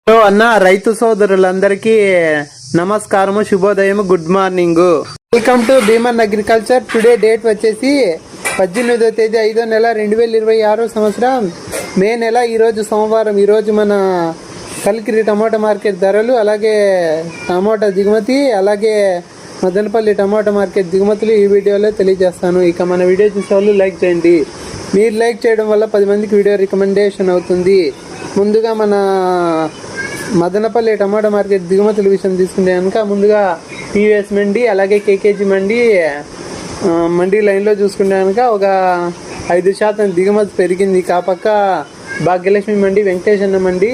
Hello అన్న, రైతు సోదరులందరికీ నమస్కారము, శుభోదయం, good morning. Welcome to Bheeman agriculture. Today date వచ్చేసి 18వ తేదీ 5వ నెల 2026 సంవత్సరం మే నెల. ఈరోజు సోమవారం. ఈరోజు మన కలికిరి టమాటా మార్కెట్ ధరలు, అలాగే టమాటా దిగుమతి, అలాగే మదనపల్లి టమాటా మార్కెట్ దిగుమతులు ఈ వీడియోలో తెలియజేస్తాను. ఇక మన వీడియో చూసే వాళ్ళు లైక్ చేయండి. మీరు లైక్ చేయడం వల్ల 10 మందికి వీడియో రికమెండేషన్ అవుతుంది. ముందుగా మన మదనపల్లి టమాటా మార్కెట్ దిగుమతుల విషయం తీసుకుంటే కనుక ముందుగా టీవీఎస్ మండి, అలాగే కేకేజీ మండి, మండీ లైన్లో చూసుకుంటే కనుక ఒక 5% దిగుమతి పెరిగింది. కాపక్క భాగ్యలక్ష్మి మండి, వెంకటేశ్వర మండి,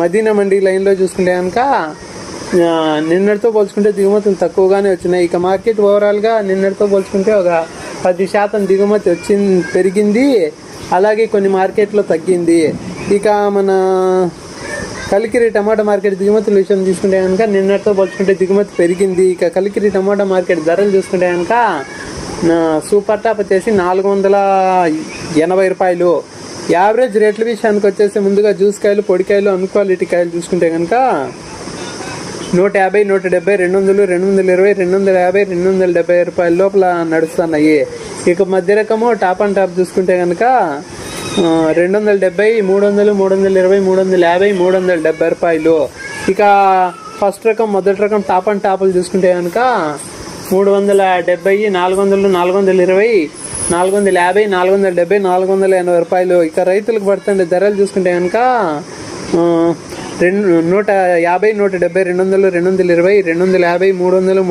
మదీనా మండి లైన్లో చూసుకుంటే కనుక నిన్నటితో పోల్చుకుంటే దిగుమతులు తక్కువగానే వచ్చినాయి. ఇక మార్కెట్ ఓవరాల్గా నిన్నటితో పోల్చుకుంటే ఒక 10% దిగుమతి పెరిగింది. అలాగే కొన్ని మార్కెట్లో తగ్గింది. ఇక మన కలికిరి టమాటా మార్కెట్ దిగుమతుల విషయం తీసుకుంటే కనుక నిన్నటితో పోల్చుకుంటే దిగుమతి పెరిగింది. ఇక కలికిరి టమాటా మార్కెట్ ధరలు చూసుకుంటే కనుక సూపర్ టాప్ వచ్చేసి 480 రూపాయలు. యావరేజ్ రేట్ల విషయానికి వచ్చేసి ముందుగా జ్యూస్ కాయలు, పొడికాయలు, అన్క్వాలిటీ కాయలు చూసుకుంటే కనుక 150, 170, 200, 220, 250, 270 రూపాయల లోపల నడుస్తున్నాయి. ఇక మధ్య రకము టాప్ అండ్ టాప్ చూసుకుంటే కనుక 270, 300, 320, 350, 370 రూపాయలు. ఇక ఫస్ట్ రకం, మొదటి రకం టాప్ అండ్ టాపులు చూసుకుంటే కనుక 370, 400, 420, 450, 470, 480 రూపాయలు. ఇక రైతులకు పడుతుండే ధరలు చూసుకుంటే కనుక 150, 170, 200, 220, 250, 300, 350, 400,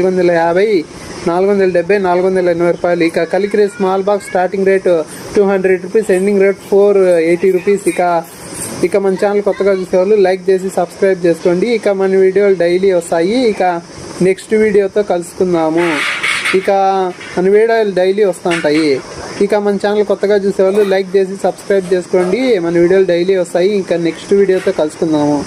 450, 470, 480 రూపాయలు. ఇక Kalikiri small box starting rate 200 rupees, ending rate 480 rupees. ఇక మన ఛానల్ కొత్తగా చూసేవాళ్ళు లైక్ చేసి సబ్స్క్రైబ్ చేసుకోండి. ఇక మన వీడియోలు డైలీ వస్తాయి. ఇక నెక్స్ట్ వీడియోతో కలుసుకుందాము. ఇక మన వీడియోలు డైలీ వస్తుంటాయి. ఇక మన ఛానల్ కొత్తగా చూసేవాళ్ళు లైక్ చేసి సబ్స్క్రైబ్ చేసుకోండి. మన వీడియోలు డైలీ వస్తాయి. ఇంకా నెక్స్ట్ వీడియోతో కలుసుకుందాము.